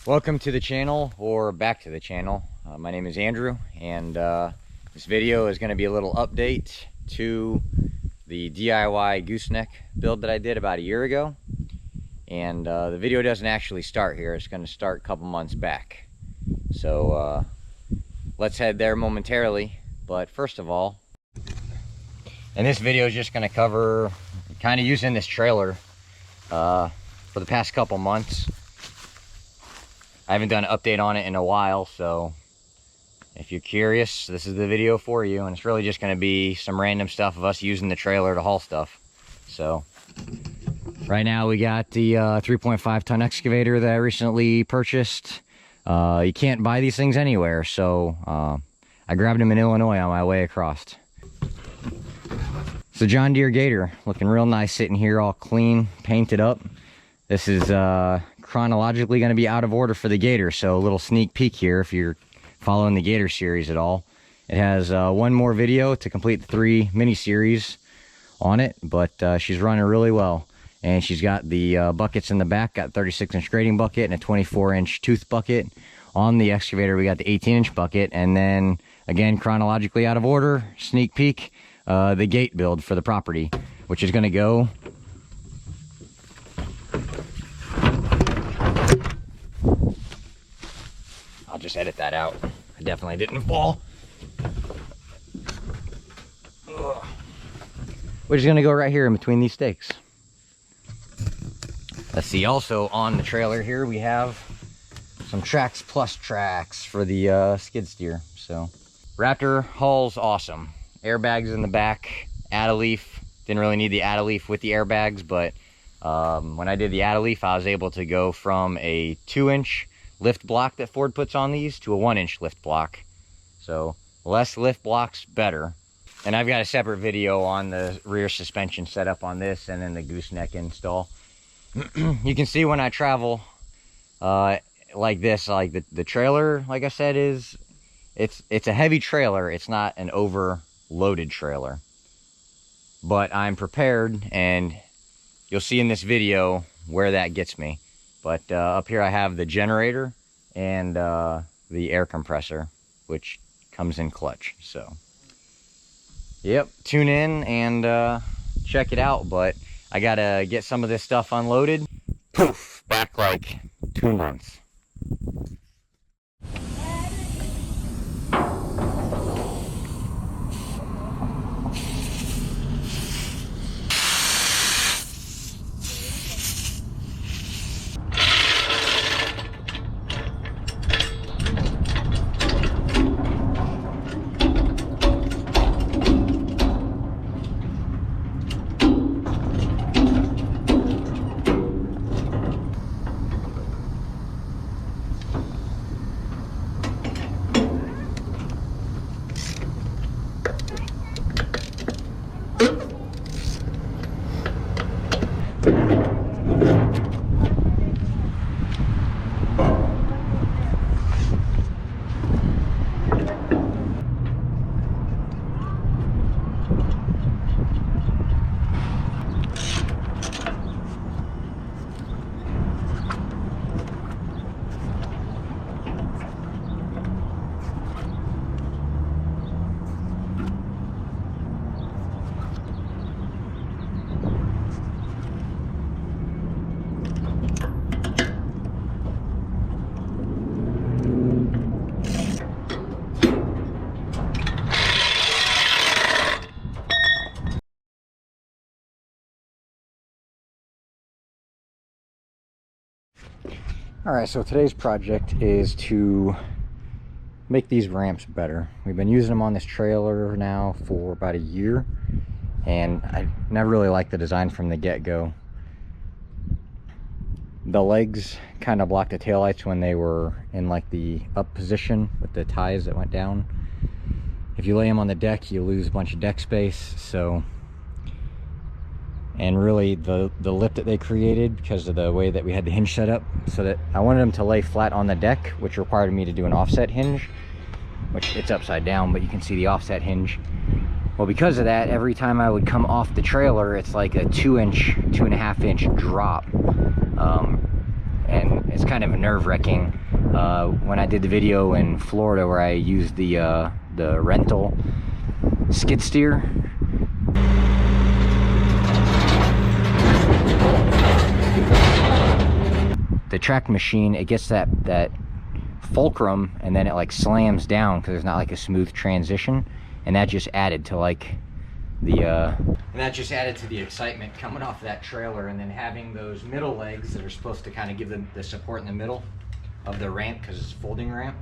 Welcome to the channel, or back to the channel. My name is Andrew, and this video is going to be a little update to the DIY gooseneck build that I did about a year ago. And the video doesn't actually start here, it's going to start a couple months back. So let's head there momentarily. But first of all, and this video is just going to cover kind of using this trailer for the past couple months. I haven't done an update on it in a while, so if you're curious, this is the video for you. And it's really just going to be some random stuff of us using the trailer to haul stuff. So right now we got the 3.5 ton excavator that I recently purchased. You can't buy these things anywhere, so I grabbed them in Illinois on my way across. It's a John Deere Gator, looking real nice, sitting here all clean, painted up. This is chronologically going to be out of order for the Gator, so a little sneak peek here if you're following the Gator series at all. It has one more video to complete the 3 mini-series on it, but she's running really well. And she's got the buckets in the back, got 36-inch grading bucket and a 24-inch tooth bucket. On the excavator, we got the 18-inch bucket, and then, again, chronologically out of order, sneak peek, the gate build for the property, which is going to go... I'll just edit that out. I definitely didn't fall. Ugh. Which is going to go right here in between these stakes. Let's see, also on the trailer here we have some Trax Plus tracks for the skid steer. So Raptor haul's awesome. Airbags in the back, add-a-leaf. Didn't really need the add-a-leaf with the airbags, but when I did the add-a-leaf, I was able to go from a 2-inch lift block that Ford puts on these to a 1-inch lift block. So less lift blocks, better. And I've got a separate video on the rear suspension setup on this and then the gooseneck install. You can see when I travel like this, like the trailer, like I said, it's a heavy trailer. It's not an overloaded trailer, but I'm prepared, and you'll see in this video where that gets me. But up here I have the generator and the air compressor, which comes in clutch. So yep, tune in and check it out. But I gotta get some of this stuff unloaded. Poof, back like 2 months. Alright, so today's project is to make these ramps better. We've been using them on this trailer now for about a year, and I never really liked the design from the get-go. The legs kind of blocked the taillights when they were in like the up position with the ties that went down. If you lay them on the deck, you lose a bunch of deck space. So, and really the lip that they created, because of the way that we had the hinge set up, so that I wanted them to lay flat on the deck, which required me to do an offset hinge, which it's upside down, but you can see the offset hinge. Well, because of that, every time I would come off the trailer, it's like a 2.5 inch drop. and it's kind of nerve-wracking. When I did the video in Florida where I used the rental skid steer, the track machine, it gets that fulcrum, and then it like slams down because there's not like a smooth transition, and that just added to like the excitement coming off that trailer. And then having those middle legs that are supposed to kind of give them the support in the middle of the ramp, because it's a folding ramp,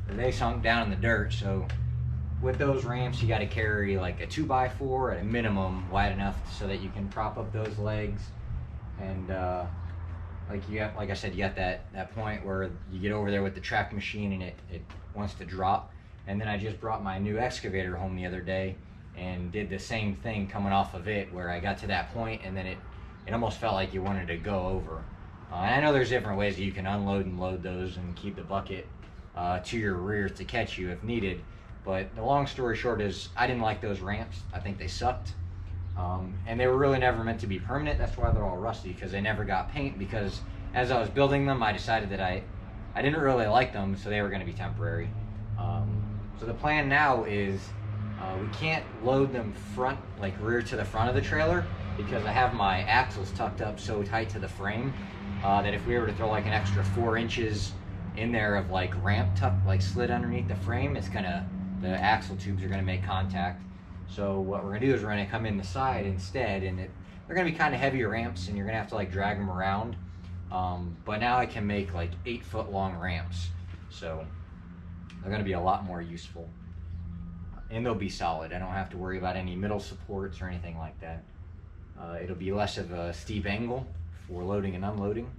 they sunk down in the dirt. So with those ramps, you got to carry like a 2x4 at a minimum, wide enough so that you can prop up those legs. And like I said, you got that point where you get over there with the track machine and it wants to drop. And then I just brought my new excavator home the other day and did the same thing coming off of it, where I got to that point and then it almost felt like you wanted to go over. And I know there's different ways that you can unload and load those and keep the bucket to your rear to catch you if needed. But the long story short is, I didn't like those ramps. I think they sucked. And they were really never meant to be permanent. That's why they're all rusty, because they never got paint, because as I was building them, I decided that I didn't really like them, so they were going to be temporary. So the plan now is we can't load them front, like rear to the front of the trailer, because I have my axles tucked up so tight to the frame that if we were to throw like an extra 4 inches in there of like ramp tuck, like slid underneath the frame, the axle tubes are gonna make contact. So what we're gonna do is we're gonna come in the side instead, and they're gonna be kind of heavier ramps, and you're gonna have to like drag them around. But now I can make like 8-foot long ramps, so they're gonna be a lot more useful, and they'll be solid. I don't have to worry about any middle supports or anything like that. It'll be less of a steep angle for loading and unloading,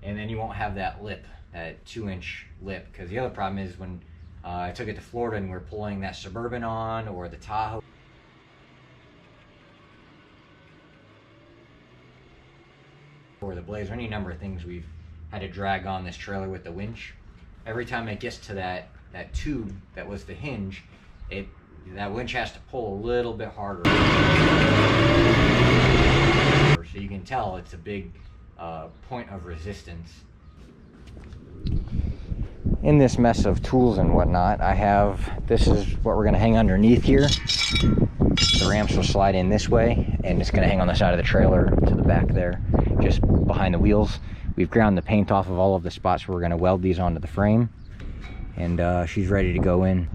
and then you won't have that lip, that 2-inch lip, because the other problem is when I took it to Florida and we're pulling that Suburban on, or the Tahoe, or the Blaze, or any number of things we've had to drag on this trailer with the winch. Every time it gets to that tube that was the hinge, that winch has to pull a little bit harder. So you can tell it's a big point of resistance. In this mess of tools and whatnot, this is what we're gonna hang underneath here. The ramps will slide in this way, and it's gonna hang on the side of the trailer to the back there, just behind the wheels. We've ground the paint off of all of the spots where we're gonna weld these onto the frame, and she's ready to go in.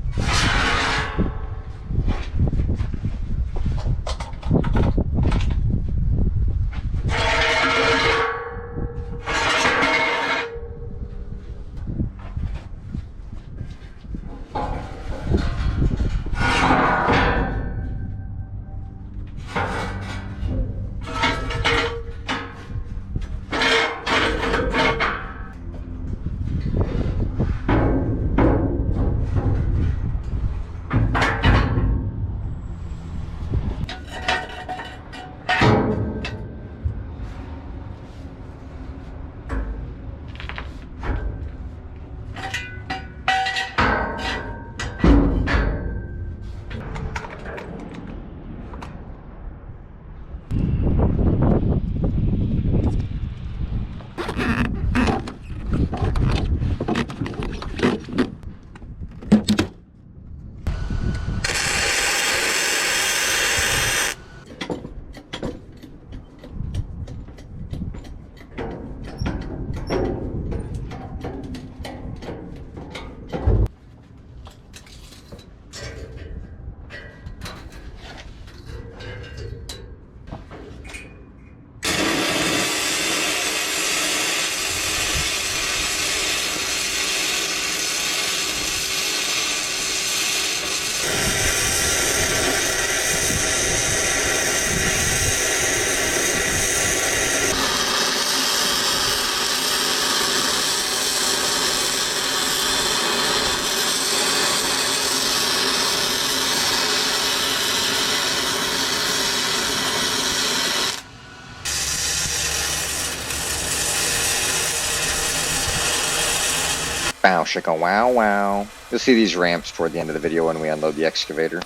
Bow shika wow wow. You'll see these ramps toward the end of the video when we unload the excavator.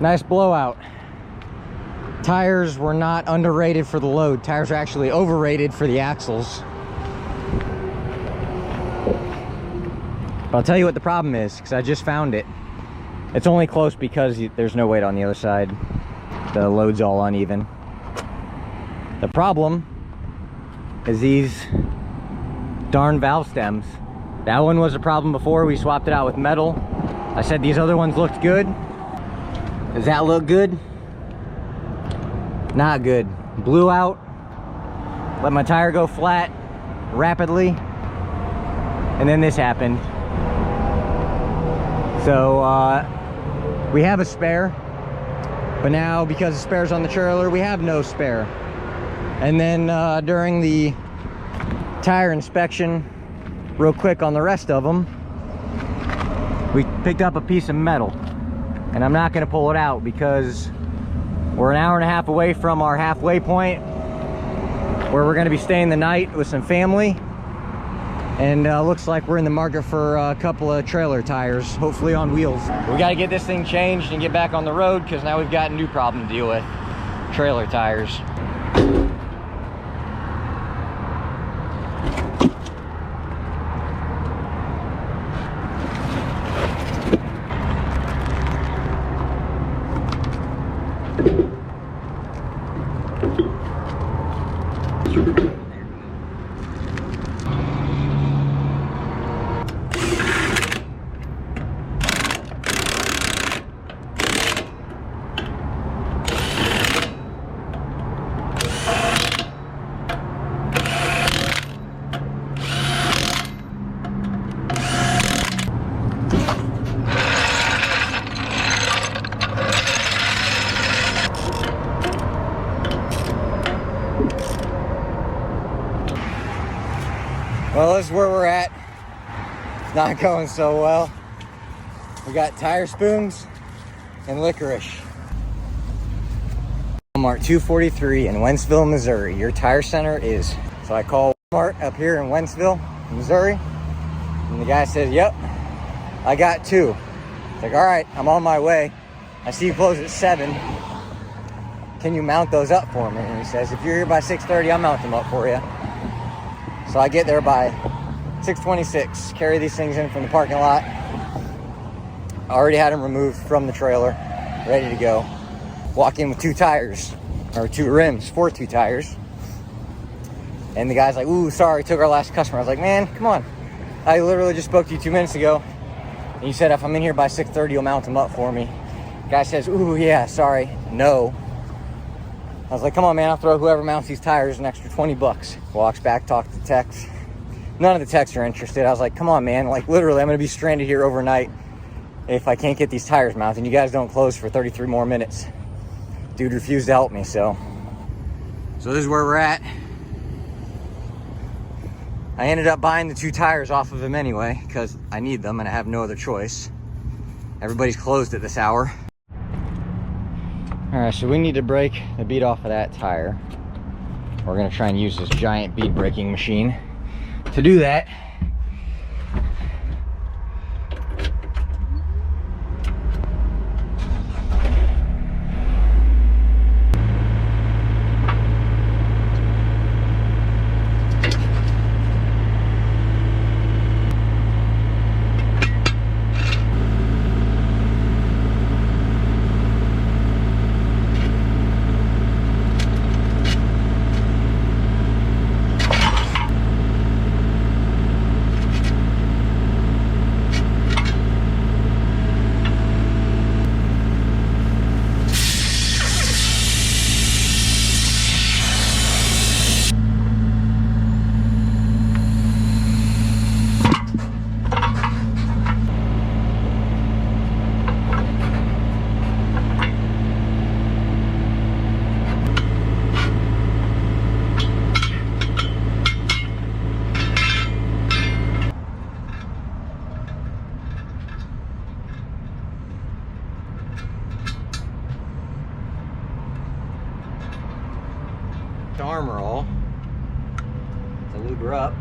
Nice blowout. Tires were not underrated for the load. Tires are actually overrated for the axles. But I'll tell you what the problem is, because I just found it. It's only close because there's no weight on the other side. The load's all uneven. The problem is these darn valve stems. That one was a problem before. We swapped it out with metal. I said these other ones looked good. Does that look good? Not good. Blew out. Let my tire go flat rapidly. And then this happened. So we have a spare. But now, because the spare's on the trailer, we have no spare. And then during the tire inspection, real quick on the rest of them, we picked up a piece of metal. And I'm not gonna pull it out because we're an hour and a half away from our halfway point where we're gonna be staying the night with some family. And looks like we're in the market for a couple of trailer tires, hopefully on wheels. We gotta get this thing changed and get back on the road because now we've got a new problem to deal with. Trailer tires. Well, this is where we're at. It's not going so well. We got tire spoons and licorice. Walmart 243 in Wentzville, Missouri. Your tire center is. So I call Walmart up here in Wentzville, Missouri. And the guy says, yep, I got two. It's like, all right, I'm on my way. I see you close at 7. Can you mount those up for me? And he says, if you're here by 6:30, I'll mount them up for you. So I get there by 6:26, carry these things in from the parking lot. I already had them removed from the trailer, ready to go. Walk in with 2 tires, or 2 rims for 2 tires. And the guy's like, ooh, sorry, took our last customer. I was like, man, come on. I literally just spoke to you 2 minutes ago. And you said if I'm in here by 6:30, you'll mount them up for me. The guy says, ooh, yeah, sorry, no. I was like, come on, man, I'll throw whoever mounts these tires an extra 20 bucks. Walks back, talks to the techs. None of the techs are interested. I was like, come on, man. Like, literally, I'm going to be stranded here overnight if I can't get these tires mounted. And you guys don't close for 33 more minutes. Dude refused to help me, so this is where we're at. I ended up buying the 2 tires off of him anyway because I need them and I have no other choice. Everybody's closed at this hour. All right, so we need to break the bead off of that tire. We're gonna try and use this giant bead breaking machine to do that. Armor all to lube her up.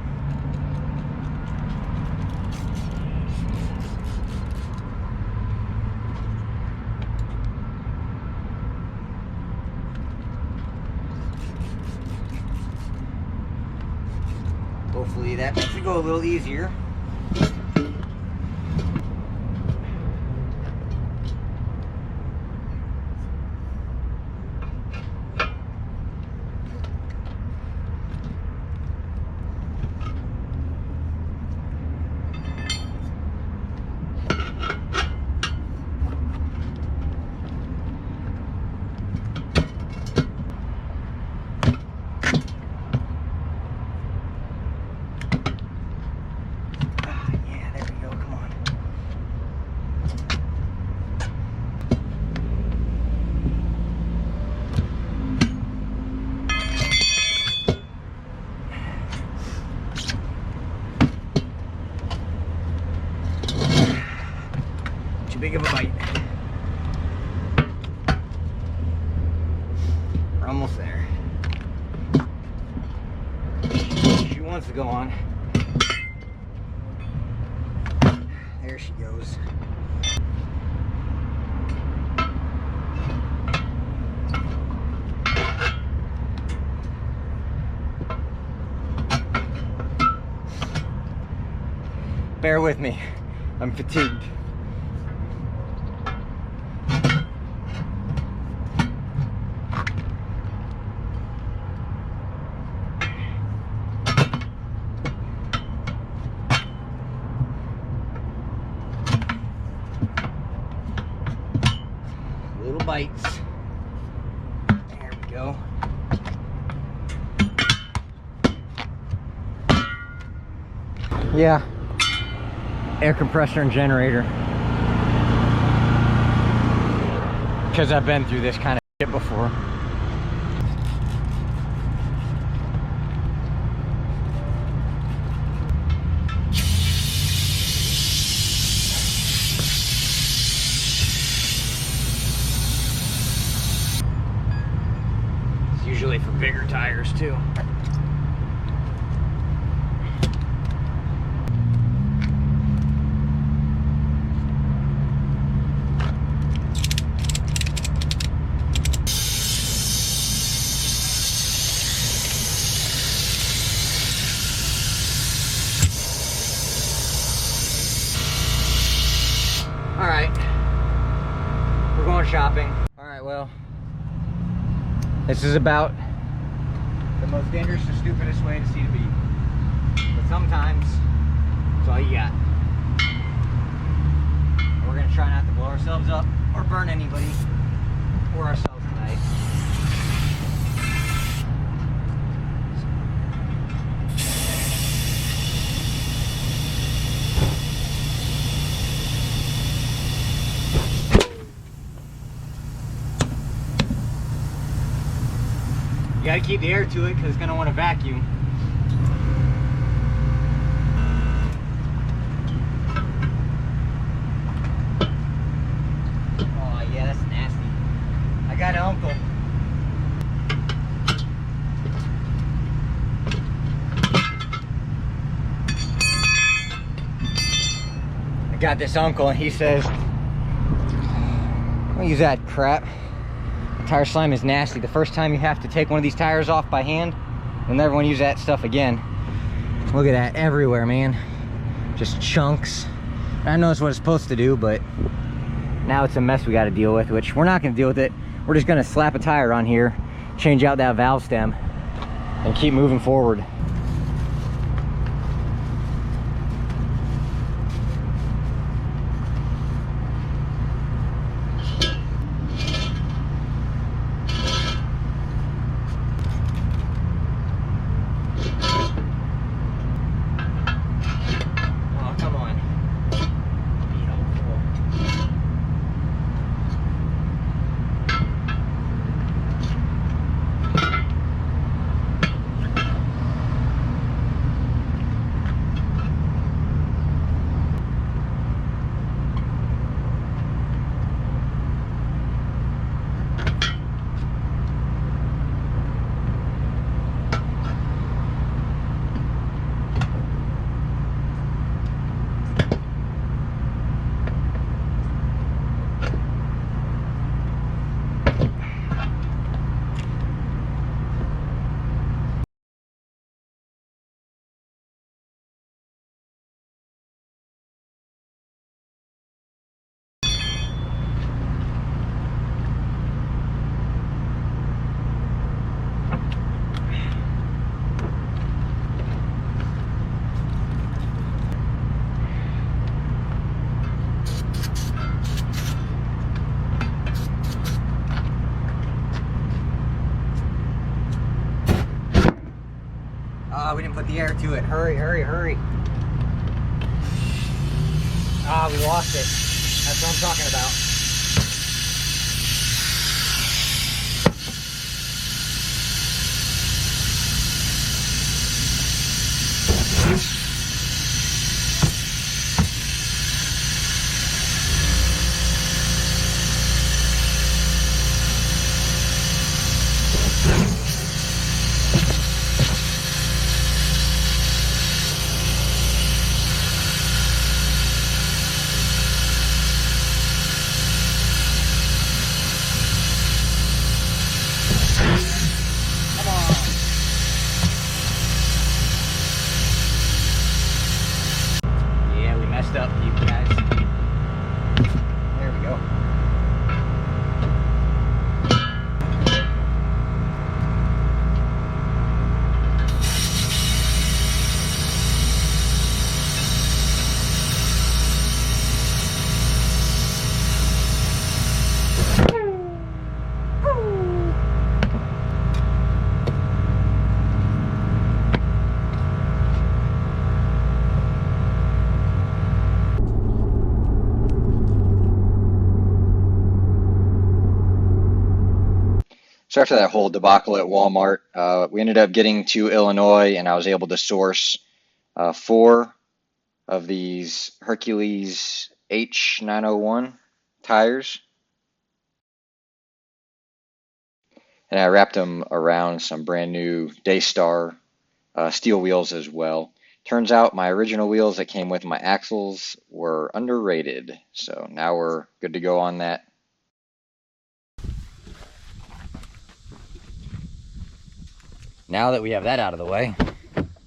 Hopefully that makes it go a little easier. Big of a bite. We're almost there. She wants to go on. There she goes. Bear with me. I'm fatigued. Little bites. There we go. Yeah. Air compressor and generator. Because I've been through this kind of shit before. Usually for bigger tires too. All right, we're going shopping. All right, well, this is about the most dangerous and stupidest way to see the beat. But sometimes, it's all you got. And we're gonna try not to blow ourselves up or burn anybody or ourselves tonight. You gotta keep the air to it because it's gonna want to vacuum. Oh yeah, that's nasty. I got an uncle. I got this uncle and he says, don't use that crap. Tire slime is nasty. The first time you have to take one of these tires off by hand, you'll never want to use that stuff again. Look at that everywhere, man. Just chunks. I know it's what it's supposed to do, but now it's a mess we got to deal with, which we're not going to deal with it. We're just going to slap a tire on here, change out that valve stem, and keep moving forward. Ah, we didn't put the air to it. Hurry, hurry, hurry. Ah, we lost it. That's what I'm talking about. Up, you guys. There we go. So after that whole debacle at Walmart, we ended up getting to Illinois, and I was able to source 4 of these Hercules H901 tires. And I wrapped them around some brand new Daystar steel wheels as well. Turns out my original wheels that came with my axles were underrated. So now we're good to go on that. Now that we have that out of the way,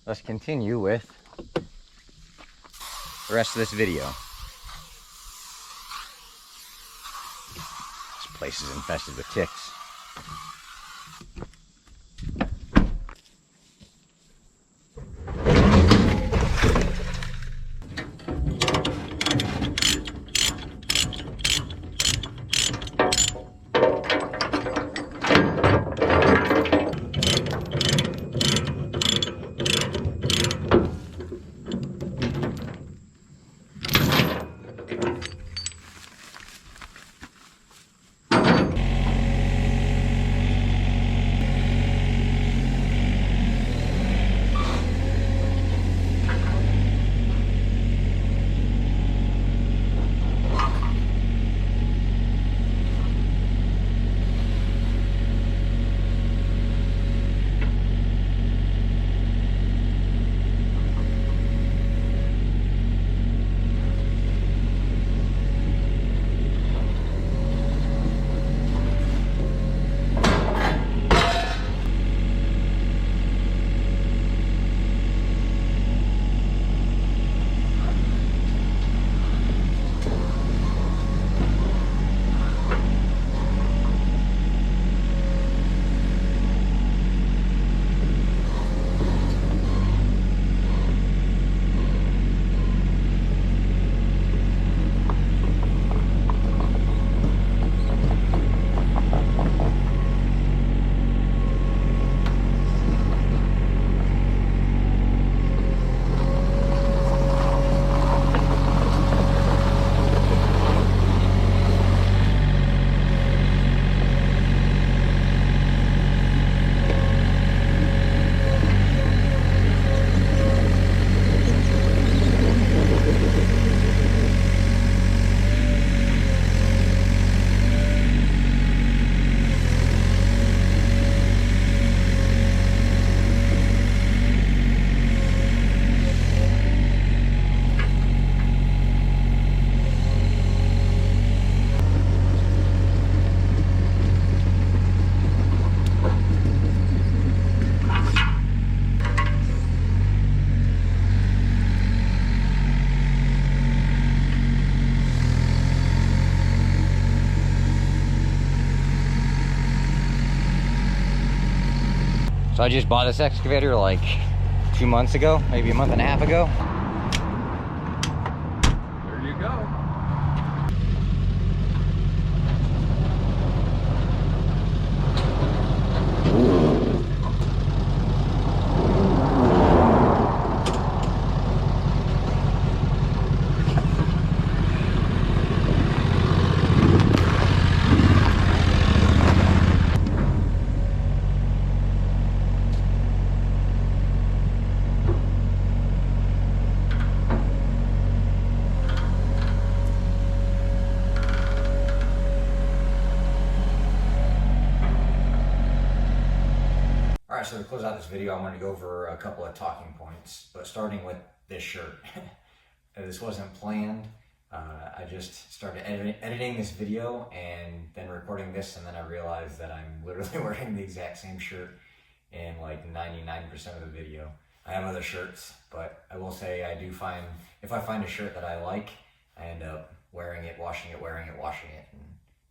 let's continue with the rest of this video. This place is infested with ticks. So I just bought this excavator like 2 months ago, maybe a month and a half ago. There you go. All right, so to close out this video, I want to go over a couple of talking points, but starting with this shirt. This wasn't planned. I just started editing this video and then recording this, and then I realized that I'm literally wearing the exact same shirt in like 99% of the video. I have other shirts, but I will say I do find, if I find a shirt that I like, I end up wearing it, washing it, wearing it, washing it, and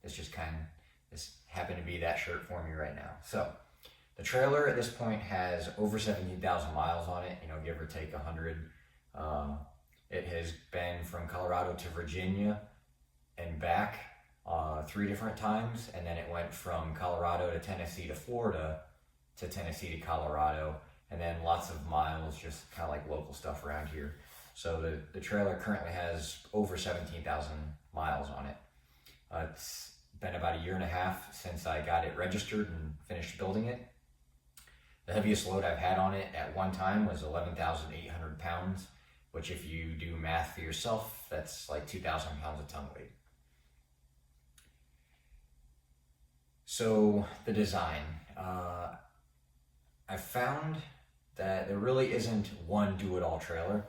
this happened to be that shirt for me right now. So the trailer at this point has over 17,000 miles on it, give or take 100. It has been from Colorado to Virginia and back 3 different times, and then it went from Colorado to Tennessee to Florida to Tennessee to Colorado, and then lots of miles, just kind of like local stuff around here. So the trailer currently has over 17,000 miles on it. It's been about 1.5 years since I got it registered and finished building it. The heaviest load I've had on it at one time was 11,800 pounds, which if you do math for yourself, that's like 2,000 pounds of tongue weight. So the design, I found that there really isn't one do-it-all trailer.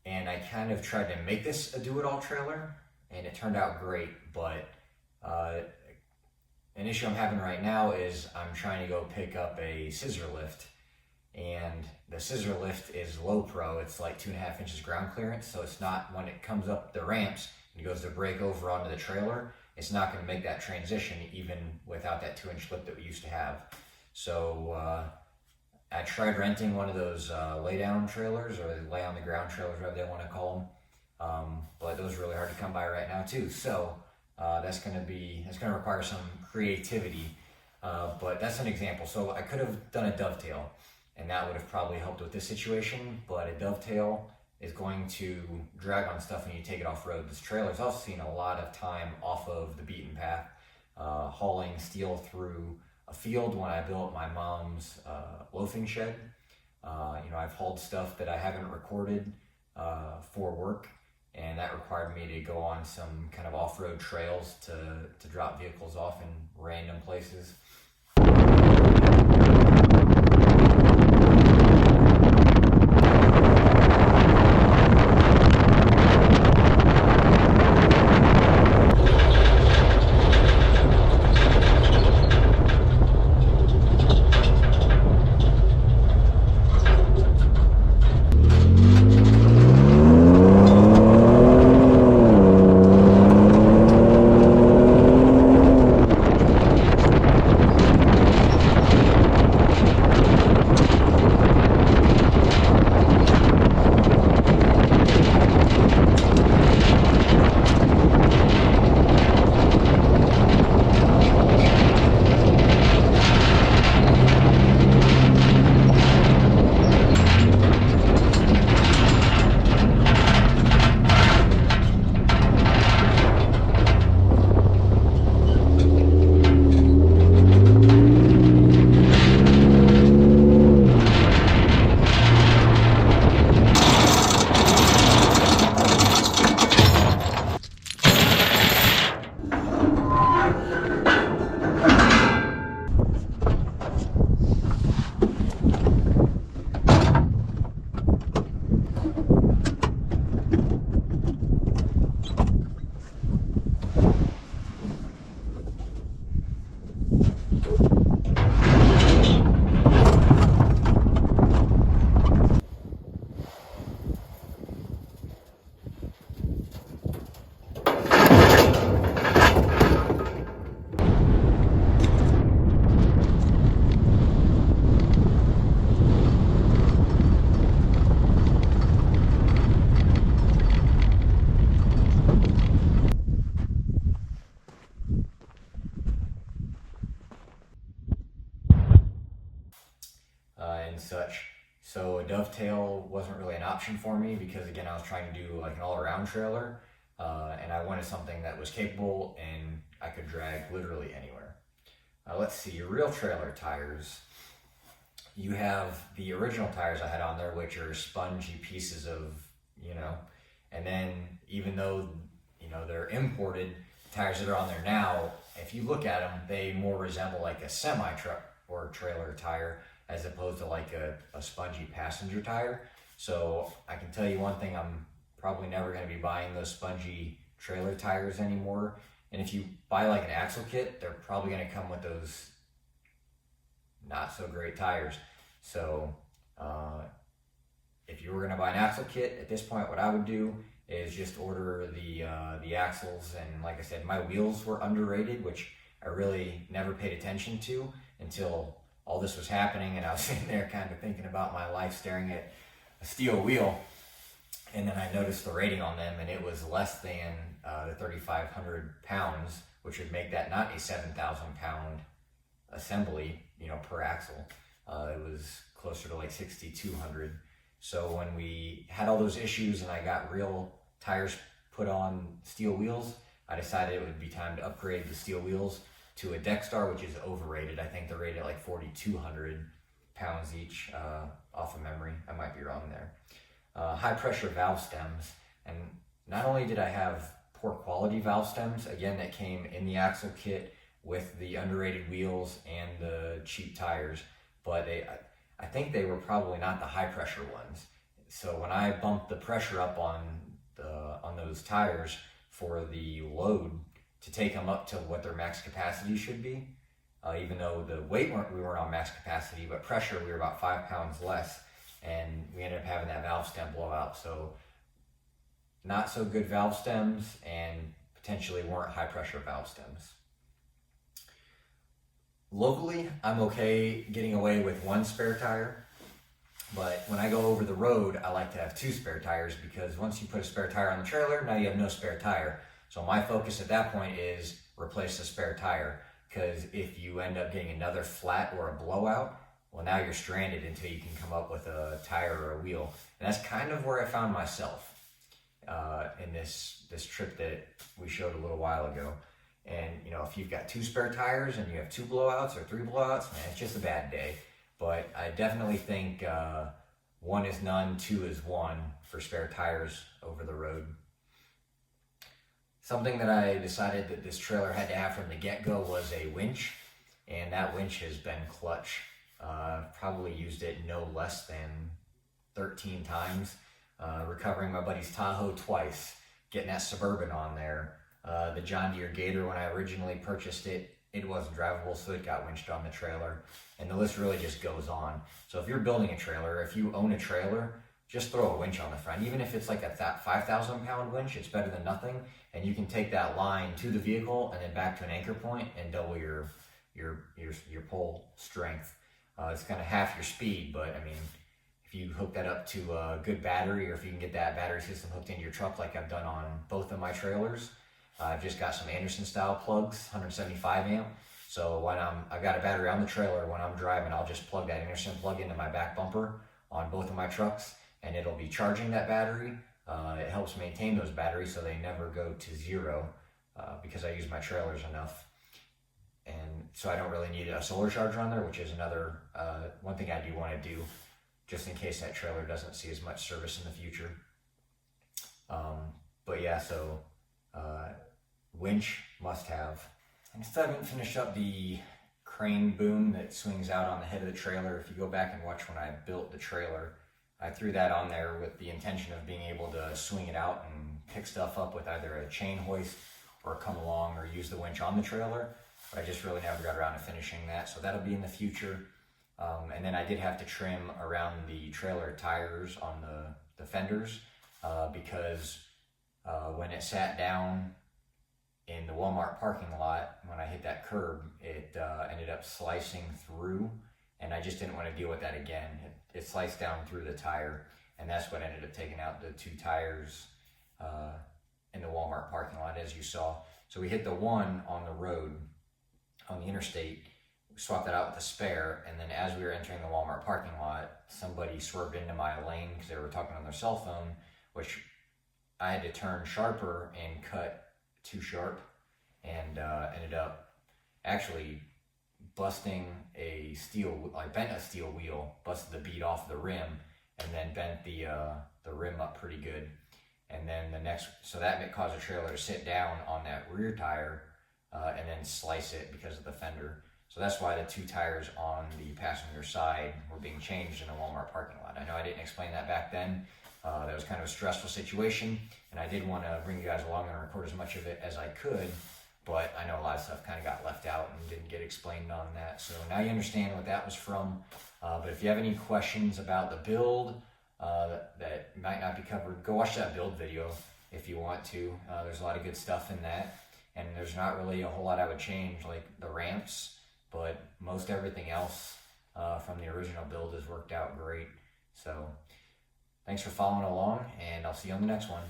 And I kind of tried to make this a do-it-all trailer, and it turned out great, but an issue I'm having right now is I'm trying to go pick up a scissor lift, and the scissor lift is low pro. It's like 2.5 inches ground clearance, so it's not, when it comes up the ramps and goes to break over onto the trailer, it's not going to make that transition even without that 2-inch lift that we used to have. So I tried renting one of those lay down trailers, or lay on the ground trailers, whatever they want to call them, but those are really hard to come by right now too. So that's going to require some creativity, but that's an example. So I could have done a dovetail, and that would have probably helped with this situation, but a dovetail is going to drag on stuff when you take it off road. This trailer's also seen a lot of time off of the beaten path, hauling steel through a field. When I built my mom's loafing shed, I've hauled stuff that I haven't recorded for work, and that required me to go on some kind of off-road trails to drop vehicles off in random places. And such. So a dovetail wasn't really an option for me because, again, I was trying to do like an all-around trailer, and I wanted something that was capable and I could drag literally anywhere. Let's see, your real trailer tires. You have the original tires I had on there, which are spongy pieces of, and then even though, they're imported, tires that are on there now, if you look at them, they more resemble like a semi-truck or trailer tire as opposed to like a spongy passenger tire. So I can tell you one thing, I'm probably never going to be buying those spongy trailer tires anymore. And if you buy like an axle kit, they're probably going to come with those not so great tires. So if you were going to buy an axle kit at this point, what I would do is just order the axles. And like I said, my wheels were underrated, which I really never paid attention to until all this was happening, and I was sitting there kind of thinking about my life, staring at a steel wheel, and then I noticed the rating on them, and it was less than the 3,500 pounds, which would make that not a 7,000 pound assembly, per axle. It was closer to like 6,200. So when we had all those issues and I got real tires put on steel wheels, I decided it would be time to upgrade the steel wheels to a Dexstar, which is overrated. I think they're rated at like 4,200 pounds each, off of memory. I might be wrong there. High pressure valve stems. And not only did I have poor quality valve stems, again, that came in the axle kit with the underrated wheels and the cheap tires, but I think they were probably not the high pressure ones. So when I bumped the pressure up on those tires for the load to take them up to what their max capacity should be, even though the weight we weren't on max capacity, but pressure we were about 5 pounds less, and we ended up having that valve stem blowout. So not so good valve stems, and potentially weren't high pressure valve stems. Locally, I'm okay getting away with one spare tire, but when I go over the road, I like to have 2 spare tires, because once you put a spare tire on the trailer, now you have no spare tire. So my focus at that point is replace the spare tire, because if you end up getting another flat or a blowout, well, now you're stranded until you can come up with a tire or a wheel. And that's kind of where I found myself in this trip that we showed a little while ago. And if you've got 2 spare tires and you have 2 blowouts or 3 blowouts, man, it's just a bad day. But I definitely think 1 is none, 2 is 1 for spare tires over the road. Something that I decided that this trailer had to have from the get-go was a winch, and that winch has been clutch. Probably used it no less than 13 times, recovering my buddy's Tahoe twice, getting that Suburban on there. The John Deere Gator, when I originally purchased it, it wasn't drivable, so it got winched on the trailer. And the list really just goes on. So if you're building a trailer, if you own a trailer, just throw a winch on the front. Even if it's like a 5,000 pound winch, it's better than nothing. And you can take that line to the vehicle and then back to an anchor point and double your pull strength. It's kind of half your speed, but I mean, if you hook that up to a good battery, or if you can get that battery system hooked into your truck like I've done on both of my trailers, I've just got some Anderson style plugs, 175 amp. So when I've got a battery on the trailer, when I'm driving, I'll just plug that Anderson plug into my back bumper on both of my trucks, and it'll be charging that battery. It helps maintain those batteries so they never go to zero, because I use my trailers enough. And so I don't really need a solar charger on there, which is another one thing I do want to do, just in case that trailer doesn't see as much service in the future. But yeah, so winch must have. And still haven't finished up the crane boom that swings out on the head of the trailer. If you go back and watch when I built the trailer, I threw that on there with the intention of being able to swing it out and pick stuff up with either a chain hoist or come along or use the winch on the trailer. But I just really never got around to finishing that, so that'll be in the future. And then I did have to trim around the trailer tires on the fenders, because when it sat down in the Walmart parking lot, when I hit that curb, it ended up slicing through, and I just didn't want to deal with that again. It sliced down through the tire, and that's what ended up taking out the 2 tires in the Walmart parking lot, as you saw. So we hit the one on the road, on the interstate, swapped that out with a spare, and then as we were entering the Walmart parking lot, somebody swerved into my lane because they were talking on their cell phone, which I had to turn sharper and cut too sharp, and ended up actually busting a steel, I bent a steel wheel, busted the bead off the rim, and then bent the rim up pretty good. And then so that caused the trailer to sit down on that rear tire, and then slice it because of the fender. So that's why the 2 tires on the passenger side were being changed in the Walmart parking lot. I know I didn't explain that back then. That was kind of a stressful situation, and I did want to bring you guys along and record as much of it as I could, but I know a lot of stuff kind of got left out and didn't get explained on that. So now you understand what that was from. But if you have any questions about the build that might not be covered, go watch that build video if you want to. There's a lot of good stuff in that, and there's not really a whole lot I would change, like the ramps, but most everything else from the original build has worked out great. So thanks for following along, and I'll see you on the next one.